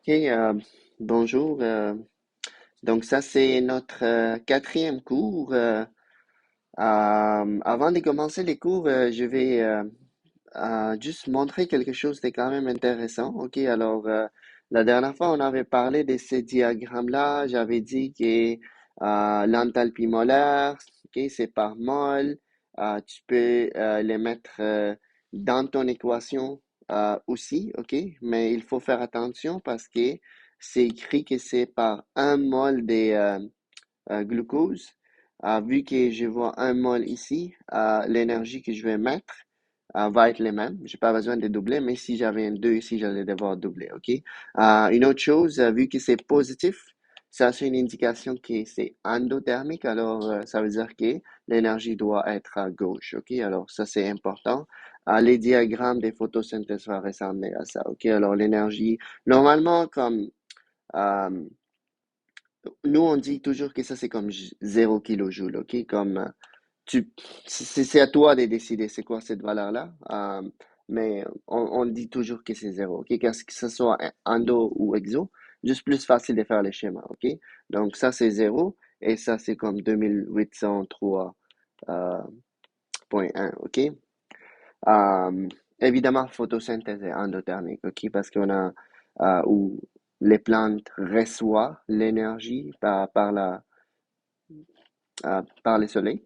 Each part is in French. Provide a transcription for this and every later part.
Ok, bonjour. Donc ça, c'est notre quatrième cours. Avant de commencer les cours, je vais juste montrer quelque chose de quand même intéressant. Ok, alors la dernière fois, on avait parlé de ces diagrammes-là. J'avais dit que l'enthalpie molaire, ok, c'est par mol. Tu peux les mettre dans ton équation aussi, ok, mais il faut faire attention parce que c'est écrit que c'est par un mol de glucose. Vu que je vois un mol ici, l'énergie que je vais mettre va être les mêmes. J'ai pas besoin de doubler, mais si j'avais un 2 ici, j'allais devoir doubler, OK? Une autre chose, vu que c'est positif, ça c'est une indication que c'est endothermique, alors ça veut dire que l'énergie doit être à gauche, OK? Alors ça c'est important. Les diagrammes des photosynthèses vont ressembler à ça, OK? Alors l'énergie, normalement comme euh, nous on dit toujours que ça c'est comme 0 kilojoule, OK? Comme tu, c'est à toi de décider c'est quoi cette valeur-là. Mais on dit toujours que c'est zéro, ok? Que ce soit endo ou exo, juste plus facile de faire les schémas, ok? Donc ça c'est zéro et ça c'est comme 2803 euh, point 1, ok? Évidemment, photosynthèse est endothermique, ok? Parce qu'on a où les plantes reçoivent l'énergie par le soleil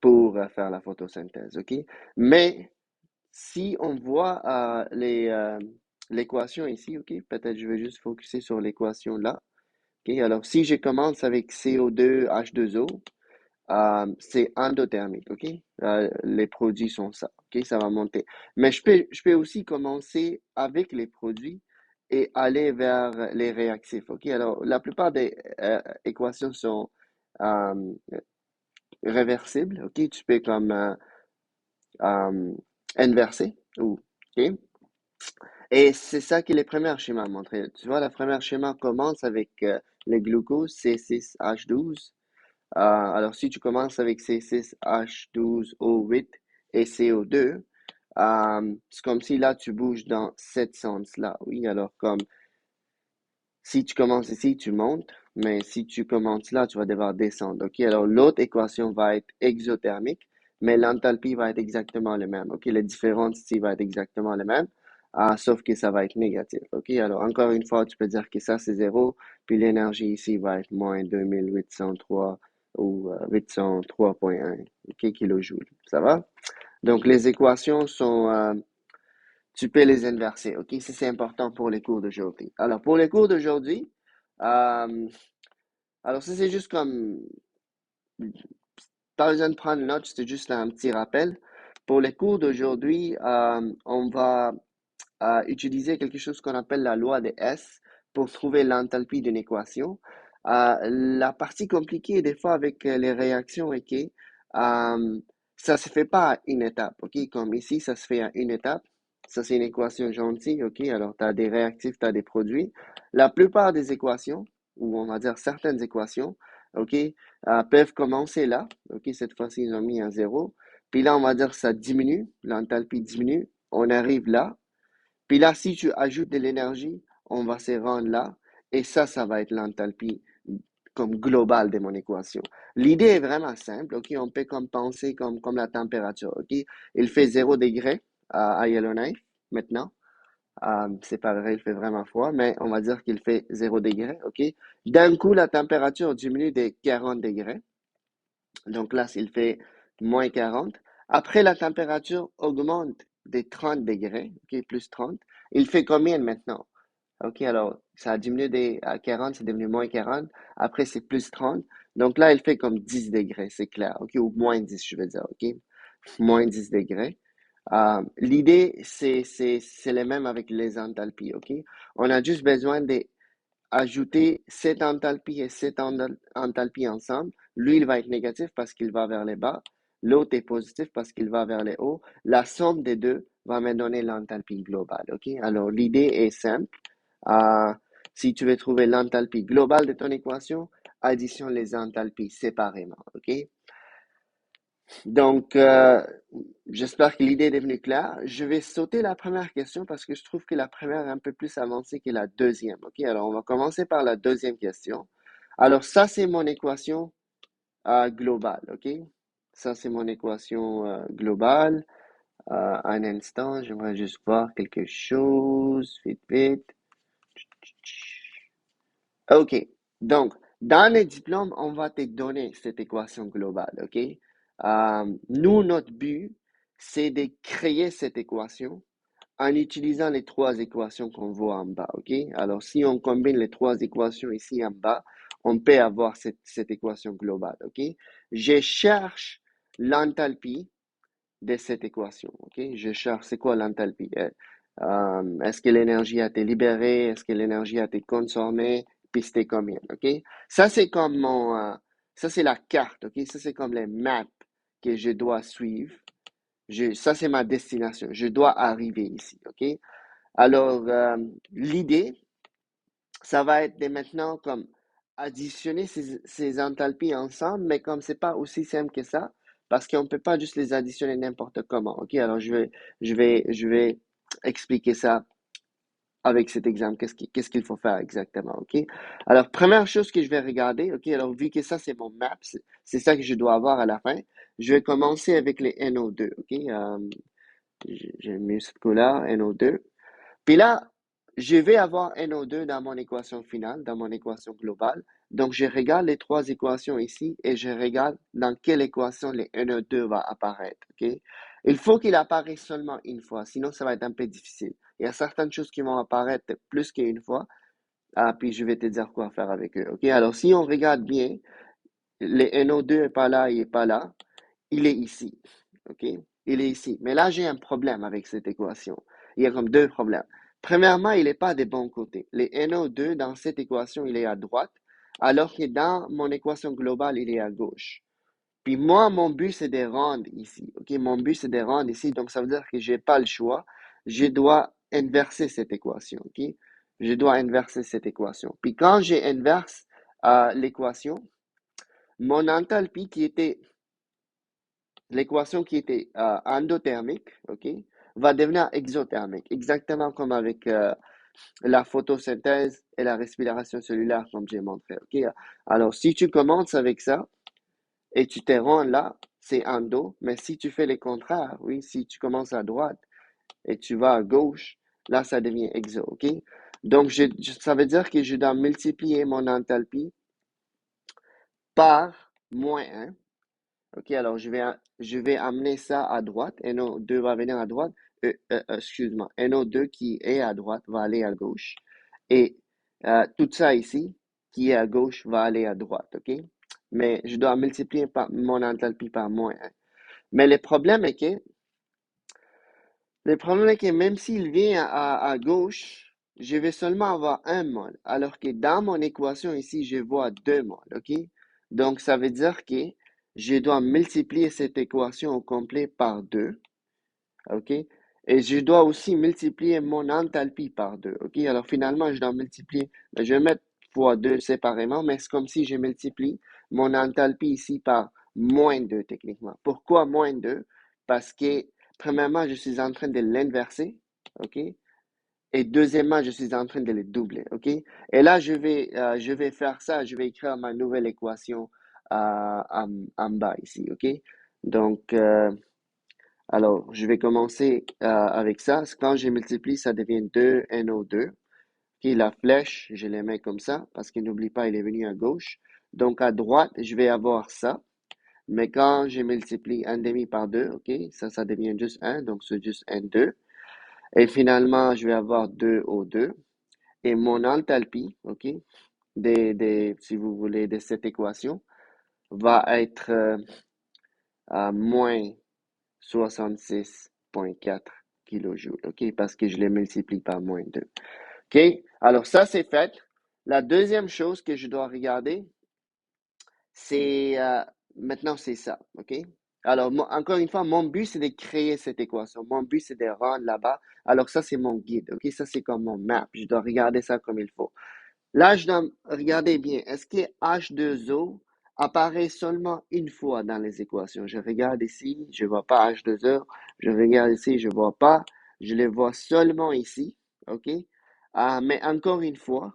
pour faire la photosynthèse, ok? Mais si on voit l'équation ici, ok, peut-être je vais juste focuser sur l'équation là. Ok, alors si je commence avec CO2, H2O, c'est endothermique, ok? Les produits sont ça, ok? Ça va monter. Mais je peux aussi commencer avec les produits et aller vers les réactifs, ok? Alors la plupart des équations sont euh, réversibles, ok? Tu peux comme euh, inverser, ou, ok? Et c'est ça que les premiers schémas montrent. Tu vois, le premier schéma commence avec le glucose C6H12. Alors, si tu commences avec C6H12O8 et CO2, c'est comme si là, tu bouges dans cette sens-là. Oui, alors comme si tu commences ici, tu montes, mais si tu commences là, tu vas devoir descendre. OK, alors l'autre équation va être exothermique, mais l'enthalpie va être exactement le même. OK, la différence ici va être exactement la même, sauf que ça va être négatif. OK, alors encore une fois, tu peux dire que ça c'est zéro, puis l'énergie ici va être moins 2803 ou 803,1 OK, kilojoules. Ça va? Donc les équations sont tu peux les inverser, OK? Ça, c'est important pour les cours d'aujourd'hui. Alors, pour les cours d'aujourd'hui, euh, alors ça, c'est juste comme, pas besoin de prendre note, c'est juste un petit rappel. Pour les cours d'aujourd'hui, on va utiliser quelque chose qu'on appelle la loi de S pour trouver l'enthalpie d'une équation. La partie compliquée, des fois, avec les réactions est que ça se fait pas à une étape, OK? Comme ici, ça se fait à une étape. Ça, c'est une équation gentille, OK? Alors, tu as des réactifs, tu as des produits. La plupart des équations, ou on va dire certaines équations, OK, peuvent commencer là. OK, cette fois-ci, ils ont mis un zéro. Puis là, on va dire ça diminue, l'enthalpie diminue. On arrive là. Puis là, si tu ajoutes de l'énergie, on va se rendre là. Et ça va être l'enthalpie comme globale de mon équation. L'idée est vraiment simple, OK? On peut comme penser comme la température, OK? Il fait 0 degré à Yellowknife maintenant. C'est pas vrai, il fait vraiment froid, mais on va dire qu'il fait 0 degré, OK? D'un coup, la température diminue de 40 degrés. Donc là, il fait moins 40. Après, la température augmente de 30 degrés, OK, plus 30. Il fait combien maintenant? OK, alors, ça a diminué à 40, c'est devenu moins 40. Après, c'est plus 30. Donc là, il fait comme 10 degrés, c'est clair, OK, ou moins 10, je veux dire, OK? Moins 10 degrés. L'idée, c'est le même avec les enthalpies, OK? On a juste besoin d'ajouter cette enthalpie et cette enthalpie ensemble. Lui, il va être négatif parce qu'il va vers les bas. L'autre est positif parce qu'il va vers les hauts. La somme des deux va me donner l'enthalpie globale, OK? Alors, l'idée est simple. Euh, si tu veux trouver l'enthalpie globale de ton équation, additionne les enthalpies séparément, OK? Donc, j'espère que l'idée est devenue claire. Je vais sauter la première question parce que je trouve que la première est un peu plus avancée que la deuxième. OK, alors on va commencer par la deuxième question. Alors, ça, c'est mon équation globale. OK, ça, c'est mon équation globale. Un instant, j'aimerais juste voir quelque chose. Vite, vite. OK. Donc, dans les diplômes, on va te donner cette équation globale, OK? Nous, notre but, c'est de créer cette équation en utilisant les trois équations qu'on voit en bas, OK? Alors, si on combine les trois équations ici en bas, on peut avoir cette équation globale, OK? Je cherche l'enthalpie de cette équation, OK? Je cherche, c'est quoi l'enthalpie? Est-ce que l'énergie a été libérée? Est-ce que l'énergie a été consommée? Puis c'était combien, OK? Ça, c'est comme ça, c'est la carte, OK? Ça, c'est comme les maps que je dois suivre. Ça, c'est ma destination. Je dois arriver ici, OK? Alors, l'idée, ça va être de maintenant comme additionner ces enthalpies ensemble, mais comme c'est pas aussi simple que ça, parce qu'on ne peut pas juste les additionner n'importe comment. OK, alors je vais expliquer ça avec cet exemple. Qu'est-ce qu'il faut faire exactement? OK, alors première chose que je vais regarder, OK, alors vu que ça c'est mon map, c'est ça que je dois avoir à la fin, je vais commencer avec les NO2. OK, j'ai mis ce coup-là, NO2. Puis là, je vais avoir NO2 dans mon équation finale, dans mon équation globale. Donc, je regarde les trois équations ici et je regarde dans quelle équation les NO2 va apparaître. OK? Il faut qu'il apparaisse seulement une fois, sinon ça va être un peu difficile. Il y a certaines choses qui vont apparaître plus qu'une fois. Ah, puis je vais te dire quoi faire avec eux. OK? Alors, si on regarde bien, les NO2 n'est pas là, il n'est pas là. Il est ici. OK? Il est ici. Mais là, j'ai un problème avec cette équation. Il y a comme deux problèmes. Premièrement, il n'est pas des bons côtés. Les NO2 dans cette équation, il est à droite, alors que dans mon équation globale, il est à gauche. Puis moi, mon but, c'est de rendre ici. OK? Mon but, c'est de rendre ici. Donc, ça veut dire que je n'ai pas le choix. Je dois inverser cette équation. OK? Je dois inverser cette équation. Puis quand j'inverse l'équation, mon enthalpie qui était l'équation qui était endothermique, OK, va devenir exothermique, exactement comme avec la photosynthèse et la respiration cellulaire, comme j'ai montré, OK. Alors, si tu commences avec ça et tu te rends là, c'est endo, mais si tu fais le contraire, oui, si tu commences à droite et tu vas à gauche, là, ça devient exo, OK. Donc, ça veut dire que je dois multiplier mon enthalpie par moins 1. OK, alors je vais amener ça à droite. NO2 va venir à droite. Excuse-moi. NO2 qui est à droite va aller à gauche. Et tout ça ici, qui est à gauche, va aller à droite. OK? Mais je dois multiplier mon enthalpie par moins 1. Mais le problème est que même s'il vient à gauche, je vais seulement avoir un mol. Alors que dans mon équation ici, je vois deux mols. OK? Donc, ça veut dire que je dois multiplier cette équation au complet par 2. OK? Et je dois aussi multiplier mon enthalpie par 2. OK? Alors, finalement, je dois multiplier. Je vais mettre fois 2 séparément, mais c'est comme si je multiplie mon enthalpie ici par moins 2 techniquement. Pourquoi moins 2? Parce que, premièrement, je suis en train de l'inverser. OK? Et deuxièmement, je suis en train de le doubler. OK? Et là, je vais faire ça. Je vais écrire ma nouvelle équation en bas ici. OK? Donc, alors, je vais commencer avec ça. Quand je multiplie, ça devient 2NO2. OK, la flèche, je la mets comme ça parce que n'oublie pas, il est venu à gauche. Donc, à droite, je vais avoir ça. Mais quand je multiplie 1 demi par 2, OK, ça devient juste 1. Donc, c'est juste N2. Et finalement, je vais avoir 2O2. Et mon enthalpie, OK, si vous voulez, de cette équation, va être à moins 66,4 kilojoules, OK, parce que je les multiplie par moins 2. OK, alors ça, c'est fait. La deuxième chose que je dois regarder, c'est maintenant, c'est ça, OK? Alors, encore une fois, mon but, c'est de créer cette équation. Mon but, c'est de rendre là-bas. Alors, ça, c'est mon guide, OK? Ça, c'est comme mon map. Je dois regarder ça comme il faut. Là, je dois regarder bien. Est-ce que H2O apparaît seulement une fois dans les équations. Je regarde ici, je vois pas H2O. Je regarde ici, je vois pas. Je les vois seulement ici. OK? Mais encore une fois,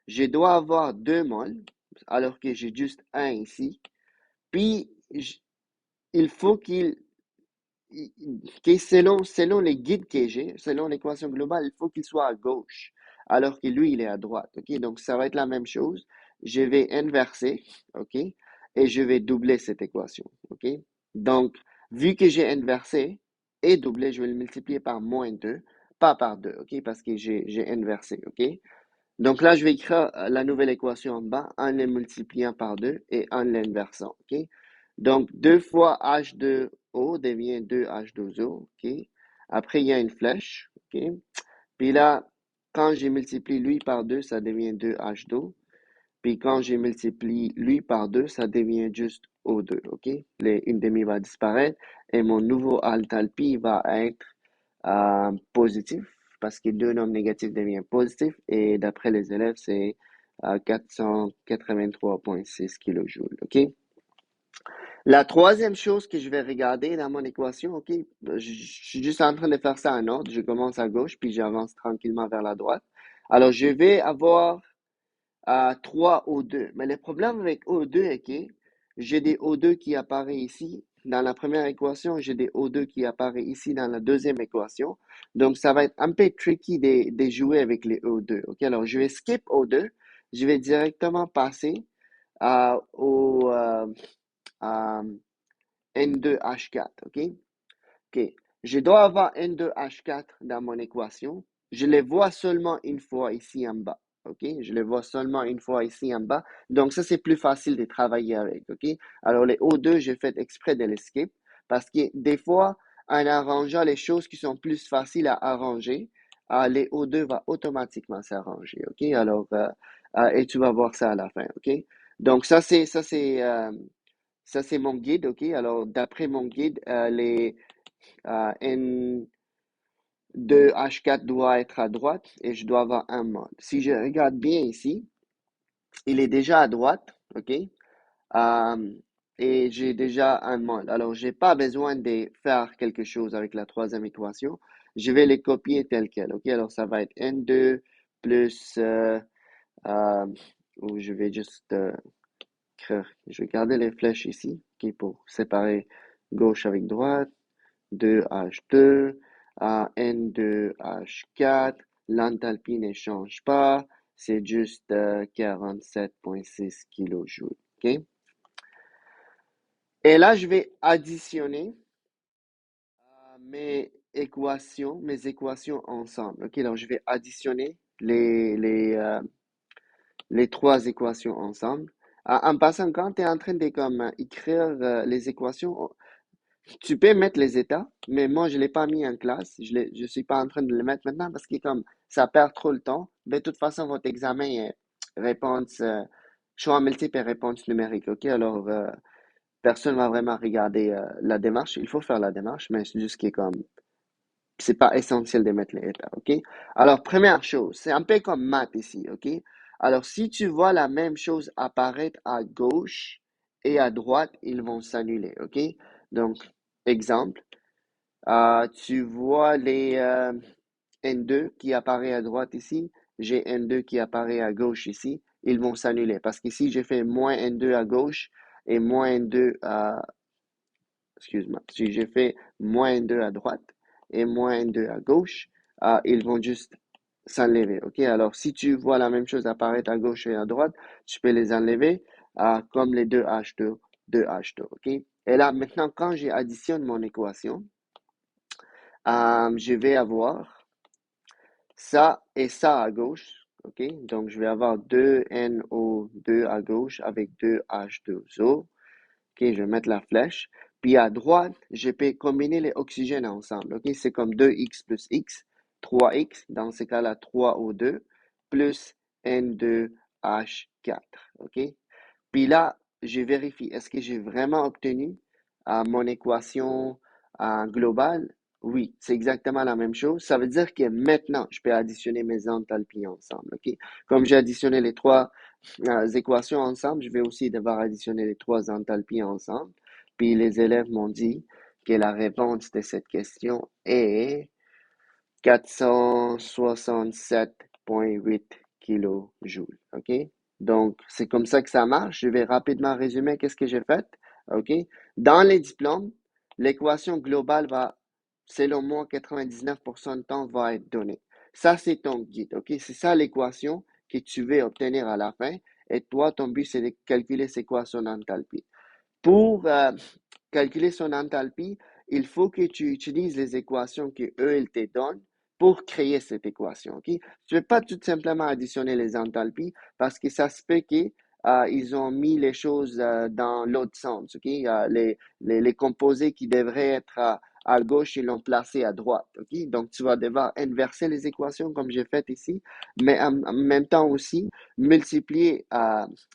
je dois avoir 2 moles, alors que j'ai juste un ici. Puis, il faut que selon les guides que j'ai, selon l'équation globale, il faut qu'il soit à gauche, alors que lui, il est à droite. OK? Donc, ça va être la même chose. Je vais inverser, OK? Et je vais doubler cette équation. OK? Donc, vu que j'ai inversé et doublé, je vais le multiplier par -2, pas par 2. OK? Parce que j'ai inversé. OK? Donc là, je vais écrire la nouvelle équation en bas en les multipliant par 2 et en l'inversant. OK? Donc, 2 fois H2O devient 2H2O. OK? Après, il y a une flèche. OK? Puis là, quand je multiplie lui par 2, ça devient 2H2. Puis quand je multiplie lui par 2, ça devient juste O2. OK? Une demi va disparaître et mon nouveau enthalpie va être positif parce que deux nombres négatifs deviennent positifs et d'après les élèves, c'est 483,6 kilojoules. OK? La troisième chose que je vais regarder dans mon équation, OK? Je suis juste en train de faire ça en ordre. Je commence à gauche puis j'avance tranquillement vers la droite. Alors, je vais avoir 3 O2. Mais le problème avec O2 est que j'ai des O2 qui apparaissent ici dans la première équation, j'ai des O2 qui apparaissent ici dans la deuxième équation. Donc, ça va être un peu tricky de jouer avec les O2. OK, alors je vais skip O2. Je vais directement passer au à N2H4. OK? OK. Je dois avoir N2H4 dans mon équation. Je les vois seulement une fois ici en bas. OK? Je les vois seulement une fois ici en bas. Donc, ça, c'est plus facile de travailler avec. OK? Alors, les O2, j'ai fait exprès de les skip parce que des fois, en arrangeant les choses qui sont plus faciles à arranger, les O2 vont automatiquement s'arranger. OK? Alors, et tu vas voir ça à la fin. OK? Donc, ça, c'est mon guide. OK? Alors, d'après mon guide, les N2H4 doit être à droite et je dois avoir un mode. Si je regarde bien ici, il est déjà à droite, OK? Et j'ai déjà un mode. Alors, j'ai pas besoin de faire quelque chose avec la troisième équation. Je vais les copier tel quel, OK? Alors, ça va être N2 plus, euh, ou je vais juste écrire, je vais garder les flèches ici, OK, pour séparer gauche avec droite. 2H2 à N2H4. L'enthalpie ne change pas. C'est juste 47,6 kilojoules. OK? Et là, je vais additionner mes équations ensemble. OK? Donc, je vais additionner les trois équations ensemble. En passant, quand tu es en train de comme, écrire les équations, tu peux mettre les états, mais moi, je ne l'ai pas mis en classe. Je suis pas en train de le mettre maintenant parce que comme ça perd trop le temps. De toute façon, votre examen est réponse, choix multiple et réponse numérique. OK? Alors, personne va vraiment regarder la démarche. Il faut faire la démarche, mais c'est juste qui est comme, c'est pas essentiel de mettre les états. OK? Alors, première chose, c'est un peu comme maths ici. OK? Alors, si tu vois la même chose apparaître à gauche et à droite, ils vont s'annuler. OK? Donc, exemple. Tu vois les N2 qui apparaît à droite ici, j'ai N2 qui apparaît à gauche ici, ils vont s'annuler parce qu'ici j'ai fait moins N2 à gauche et moins N2 excuse-moi, si j'ai fait moins N2 à droite et moins N2 à gauche, ils vont juste s'enlever. OK? Alors, si tu vois la même chose apparaître à gauche et à droite, tu peux les enlever comme les deux H2, 2H2. OK? Et là, maintenant, quand j'additionne mon équation, je vais avoir ça et ça à gauche. OK? Donc, je vais avoir 2NO2 à gauche avec 2H2O. OK? Je vais mettre la flèche. Puis à droite, je peux combiner les oxygènes ensemble. OK? C'est comme 2X plus X, 3X, dans ce cas-là, 3O2, plus N2H4. OK? Puis là, je vérifie, est-ce que j'ai vraiment obtenu mon équation globale? Oui, c'est exactement la même chose. Ça veut dire que maintenant, je peux additionner mes enthalpies ensemble. OK? Comme j'ai additionné les trois équations ensemble, je vais aussi devoir additionner les trois enthalpies ensemble. Puis les élèves m'ont dit que la réponse de cette question est 467,8 kilojoules. OK? Donc, c'est comme ça que ça marche. Je vais rapidement résumer qu'est-ce que j'ai fait. OK? Dans les diplômes, l'équation globale va, selon moi, 99% du temps va être donnée. Ça, c'est ton guide. OK? C'est ça l'équation que tu veux obtenir à la fin. Et toi, ton but, c'est de calculer c'est quoi son enthalpie. Pour calculer son enthalpie, il faut que tu utilises les équations qu'eux, ils te donnent pour créer cette équation. OK? Tu ne peux pas tout simplement additionner les enthalpies parce que ça se peut qu'ils ils ont mis les choses dans l'autre sens. OK? Les composés qui devraient être à gauche, ils l'ont placé à droite. OK? Donc, tu vas devoir inverser les équations comme j'ai fait ici, mais en même temps aussi multiplier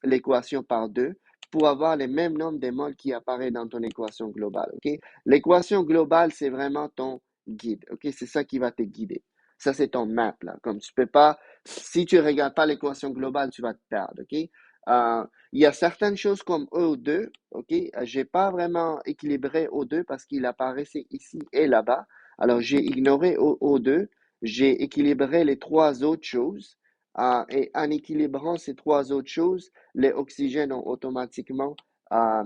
l'équation par 2 pour avoir le même nombre de moles qui apparaît dans ton équation globale. OK? L'équation globale, c'est vraiment ton guide. OK? C'est ça qui va te guider. Ça, c'est ton map, là. Comme tu peux pas, si tu regardes pas l'équation globale, tu vas te perdre. OK? Il y a certaines choses comme E2, OK? J'ai pas vraiment équilibré O2 parce qu'il apparaissait ici et là-bas. Alors, j'ai ignoré O2. J'ai équilibré les trois autres choses. Et en équilibrant ces trois autres choses, les oxygènes euh,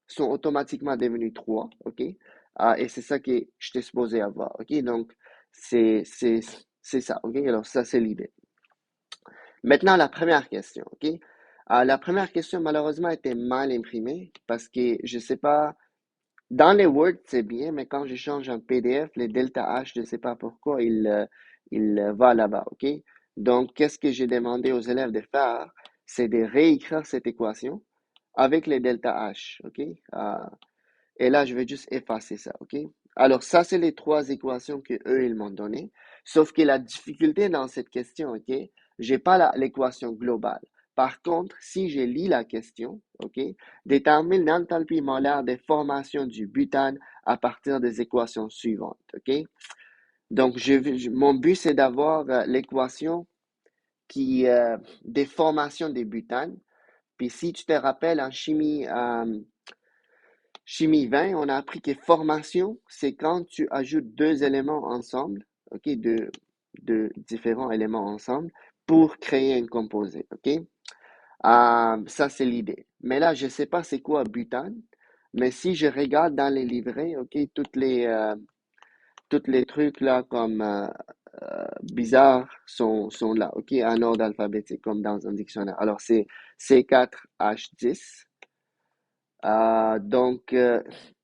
sont automatiquement devenus 3, OK? Et c'est ça que j'étais supposé avoir, OK? Donc, c'est, c'est, c'est ça, OK? Alors, ça, c'est l'idée. Maintenant, la première question, OK? La première question, malheureusement, était mal imprimée parce que, je sais pas, dans les Word, c'est bien, mais quand je change en PDF, les delta H, je ne sais pas pourquoi, il va là-bas, OK? Donc, qu'est-ce que j'ai demandé aux élèves de faire? C'est de réécrire cette équation avec les delta H, OK? Et là, je vais juste effacer ça, OK? Alors, ça, c'est les trois équations que eux ils m'ont données. Sauf que la difficulté dans cette question, OK? J'ai pas l'équation globale. Par contre, si je lis la question, OK? Détermine l'enthalpie molaire des formations du butane à partir des équations suivantes, OK? Donc, mon but, c'est d'avoir l'équation des formations des butanes. Puis, si tu te rappelles, en chimie 20, on a appris que formation, c'est quand tu ajoutes deux éléments ensemble, OK, deux différents éléments ensemble pour créer un composé, OK? Ça, c'est l'idée. Mais là, je ne sais pas c'est quoi butane, mais si je regarde dans les livrets, OK, toutes les trucs là comme bizarres sont là, OK, en ordre alphabétique, comme dans un dictionnaire. Alors, c'est C4H10. Donc,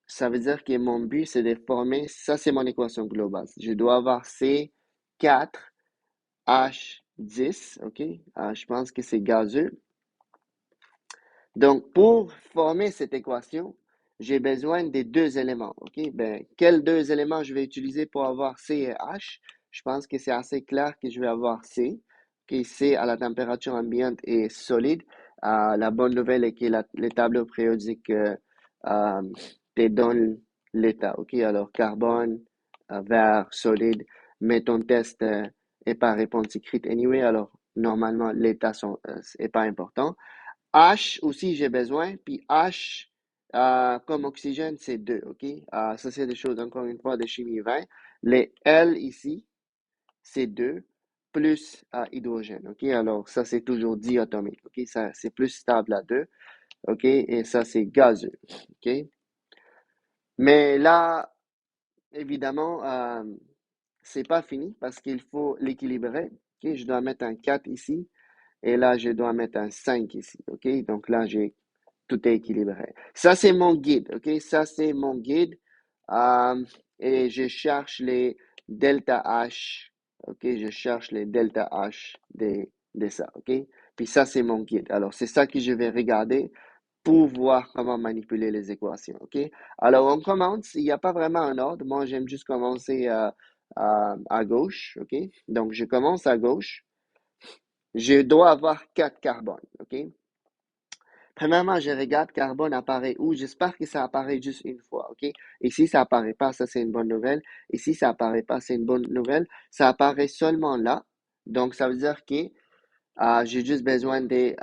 ça veut dire que mon but, c'est de former, ça c'est mon équation globale. Je dois avoir C4H10, OK? Je pense que c'est gazeux. Donc, pour former cette équation, j'ai besoin des deux éléments, OK? Ben, quels deux éléments je vais utiliser pour avoir C et H? Je pense que c'est assez clair que je vais avoir C, OK? C à la température ambiante est solide. La bonne nouvelle est que les tableaux périodiques euh, te donnent l'état, OK? Alors, carbone, vert, solide, mais ton test est pas réponse écrite anyway, alors normalement, l'état est pas important. H aussi, j'ai besoin. Puis H, comme oxygène, c'est 2, OK? Ça, c'est des choses, encore une fois, de chimie 20. Les L ici, c'est 2 plus hydrogène, OK? Alors, ça, c'est toujours diatomique, OK? Ça, c'est plus stable à 2, OK? Et ça, c'est gazeux, OK? Mais là, évidemment, c'est pas fini parce qu'il faut l'équilibrer, OK? Je dois mettre un 4 ici et là, je dois mettre un 5 ici, OK? Donc là, tout est équilibré. Ça, c'est mon guide, OK? Ça, c'est mon guide. Euh, et je cherche les delta H, OK? Je cherche les delta H de ça, OK? Puis ça, c'est mon guide. Alors, c'est ça que je vais regarder pour voir comment manipuler les équations, OK? Alors, on commence. Il n'y a pas vraiment un ordre. Moi, j'aime juste commencer à gauche, OK? Donc, je commence à gauche. Je dois avoir 4 carbones, OK? Premièrement, je regarde carbone apparaît où. J'espère que ça apparaît juste une fois, OK? Et si ça apparaît pas, ça c'est une bonne nouvelle. Et si ça apparaît pas, c'est une bonne nouvelle. Ça apparaît seulement là. Donc, ça veut dire que J'ai juste besoin de...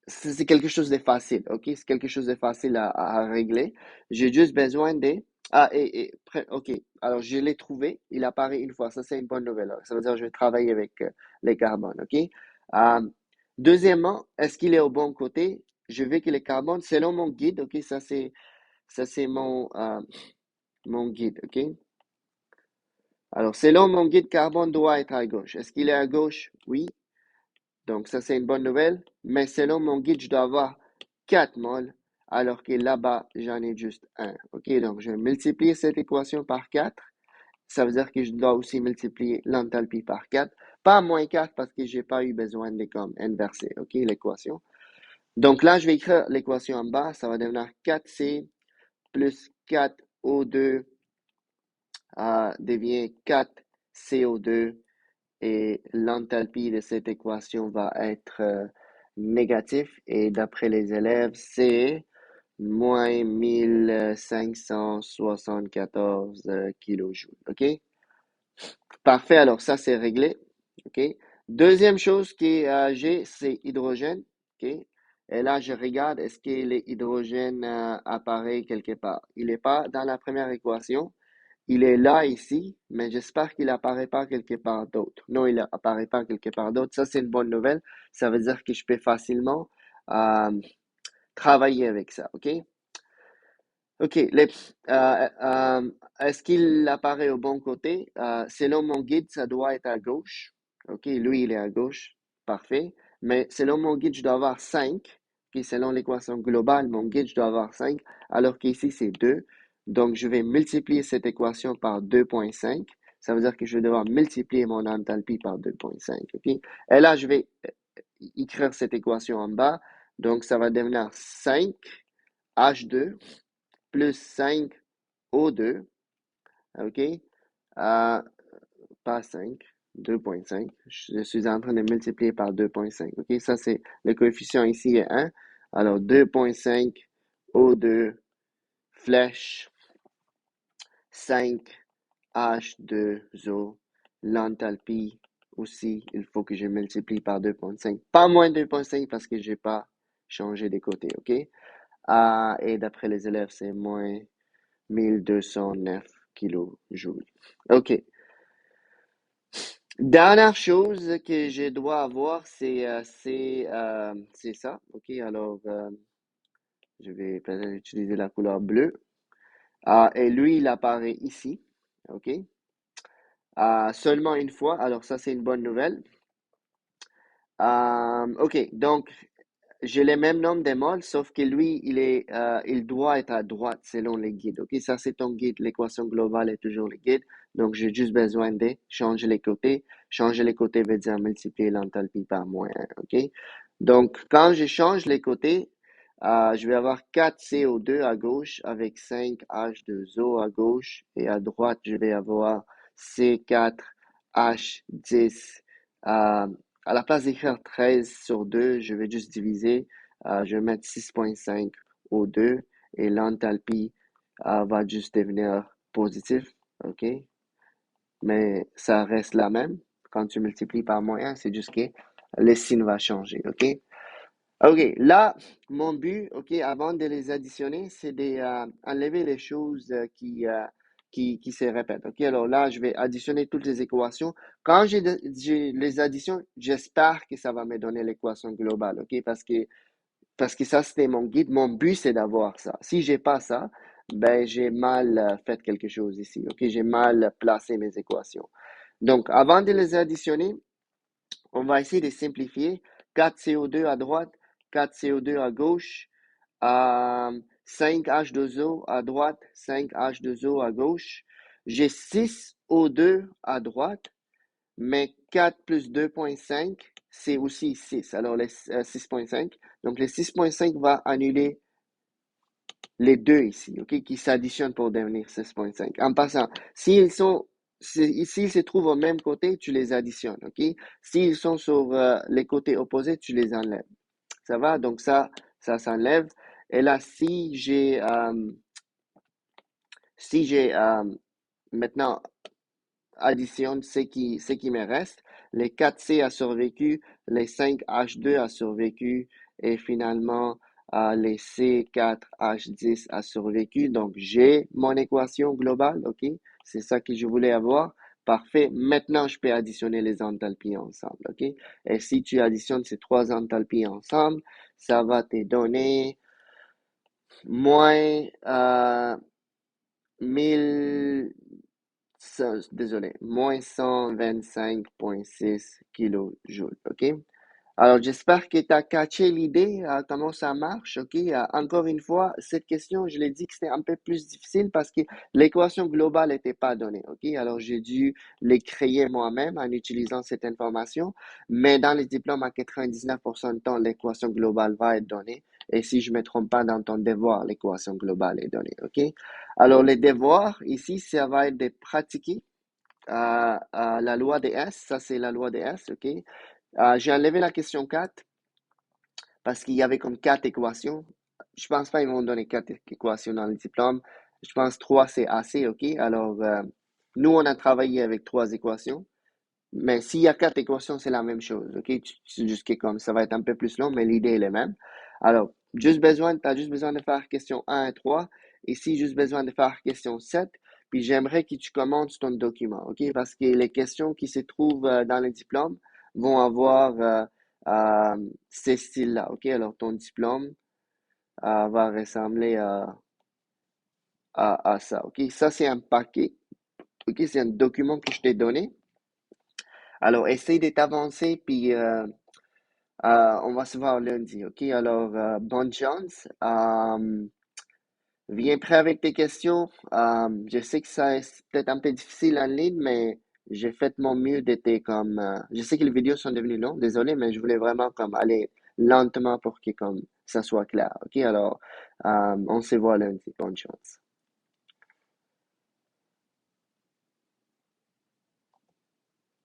c'est quelque chose de facile, ok? C'est quelque chose de facile à régler. J'ai juste besoin de... ok. Alors, je l'ai trouvé. Il apparaît une fois. Ça, c'est une bonne nouvelle. Ça veut dire que je vais travailler avec les carbones, ok? Euh, Deuxièmement, est-ce qu'il est au bon côté? Je veux que les carbones, selon mon guide, ok? Ça, c'est mon guide, ok? Alors, selon mon guide, carbone doit être à gauche. Est-ce qu'il est à gauche? Oui. Donc, ça, c'est une bonne nouvelle. Mais selon mon guide, je dois avoir 4 moles, alors que là-bas, j'en ai juste un. OK, donc je vais multiplier cette équation par 4. Ça veut dire que je dois aussi multiplier l'enthalpie par 4. Pas moins 4 parce que j'ai pas eu besoin de comme inverser, OK, l'équation. Donc là, je vais écrire l'équation en bas. Ça va devenir 4C plus 4O2 devient 4CO2 et l'enthalpie de cette équation va être négatif et d'après les élèves, c'est moins 1574 kilojoules. OK? Parfait, alors ça c'est réglé. OK? Deuxième chose que j'ai, c'est hydrogène. OK? Et là, je regarde, est-ce que l'hydrogène apparaît quelque part? Il n'est pas dans la première équation. Il est là ici, mais j'espère qu'il apparaît pas quelque part d'autre. Non, il apparaît pas quelque part d'autre. Ça, c'est une bonne nouvelle. Ça veut dire que je peux facilement euh, travailler avec ça. OK? OK. Est-ce qu'il apparaît au bon côté? Selon mon guide, ça doit être à gauche. OK, lui, il est à gauche. Parfait. Mais selon mon guide, je dois avoir 5. OK, selon l'équation globale, mon guide, je dois avoir 5, alors qu'ici, c'est 2. Donc, je vais multiplier cette équation par 2,5. Ça veut dire que je vais devoir multiplier mon enthalpie par 2,5. OK? Et là, je vais écrire cette équation en bas. Donc, ça va devenir 5 H2 plus 5 O2, OK? Euh, Pas 5, 2,5. Je suis en train de multiplier par 2,5, OK? Ça, c'est le coefficient ici est 1. Alors, 2,5 O2 flèche 5 H2O. L'enthalpie aussi, il faut que je multiplie par 2,5. Pas moins de 2,5 parce que je n'ai pas changé de côté, OK? Et d'après les élèves, c'est moins 1209 kilojoules. OK. Dernière chose que je dois avoir, c'est ça. OK, alors je vais peut-être utiliser la couleur bleue. Et lui, il apparaît ici. OK. Seulement une fois. Alors ça, c'est une bonne nouvelle. OK, donc j'ai le même nombre de moles, sauf que lui, il doit être à droite selon les guides. OK, ça c'est ton guide. L'équation globale est toujours le guide. Donc j'ai juste besoin de changer les côtés. Changer les côtés veut dire multiplier l'enthalpie par moins 1. OK, donc quand je change les côtés, je vais avoir 4 CO2 à gauche avec 5 H2O à gauche et à droite, je vais avoir C4 H10. À la place d'écrire 13 sur 2, je vais juste diviser. Je vais mettre 6,5 au 2 et l'enthalpie va juste devenir positif. OK? Mais ça reste la même. Quand tu multiplies par moins 1, c'est juste que le signe va changer. OK? OK. Là, mon but, OK, avant de les additionner, c'est d'enlever les choses qui se répètent. OK? Alors là, je vais additionner toutes les équations. Quand j'ai les additions, j'espère que ça va me donner l'équation globale. OK? Parce que ça, c'était mon guide. Mon but, c'est d'avoir ça. Si j'ai pas ça, ben, j'ai mal fait quelque chose ici. OK? J'ai mal placé mes équations. Donc, avant de les additionner, on va essayer de simplifier. 4 CO2 à droite, 4 CO2 à gauche, 5 H2O à droite, 5 H2O à gauche. J'ai 6 O2 à droite, mais 4 plus 2,5, c'est aussi 6. Alors, les 6,5. Donc, les 6,5 va annuler les deux ici, OK, qui s'additionnent pour devenir 6,5. En passant, s'ils se trouvent au même côté, tu les additionnes, OK? S'ils sont sur les côtés opposés, tu les enlèves. Ça va? Donc ça s'enlève. Et là, si j'ai maintenant additionne ce qui me reste, les 4C a survécu, les 5H2 a survécu et finalement les C4H10 a survécu. Donc, j'ai mon équation globale, OK? C'est ça que je voulais avoir. Parfait. Maintenant, je peux additionner les enthalpies ensemble, OK? Et si tu additionnes ces trois enthalpies ensemble, ça va te donner moins 1000, désolé, moins 125,6 kilojoules, OK? Alors, j'espère que tu as catché l'idée, comment ça marche, OK? Encore une fois, cette question, je l'ai dit que c'était un peu plus difficile parce que l'équation globale n'était pas donnée, OK? Alors, j'ai dû les créer moi-même en utilisant cette information, mais dans les diplômes, à 99% du temps, l'équation globale va être donnée. Et si je ne me trompe pas dans ton devoir, l'équation globale est donnée, OK? Alors, les devoirs, ici, ça va être de pratiquer la loi des S, ça c'est la loi des S, OK? J'ai enlevé la question 4 parce qu'il y avait comme 4 équations. Je pense pas qu'ils vont donner 4 équations dans le diplôme. Je pense 3 c'est assez, OK? Alors, nous, on a travaillé avec 3 équations. Mais s'il y a 4 équations, c'est la même chose, OK? C'est juste que comme ça va être un peu plus long, mais l'idée est la même. Alors, tu as juste besoin de faire question 1 et 3. Ici, juste besoin de faire question 7. Puis j'aimerais que tu commentes ton document, OK? Parce que les questions qui se trouvent dans le diplôme vont avoir ces styles-là, OK? Alors, ton diplôme va ressembler à ça, OK? Ça, c'est un paquet, OK? C'est un document que je t'ai donné. Alors, essaye d'être avancé, puis on va se voir lundi, OK? Alors, bonne chance. Viens prêt avec tes questions. Je sais que ça c'est peut-être un peu difficile en ligne, mais j'ai fait mon mieux d'être comme... je sais que les vidéos sont devenues longues, désolé, mais je voulais vraiment comme aller lentement pour que comme ça soit clair, OK? Alors, on se voit lundi. Bonne chance.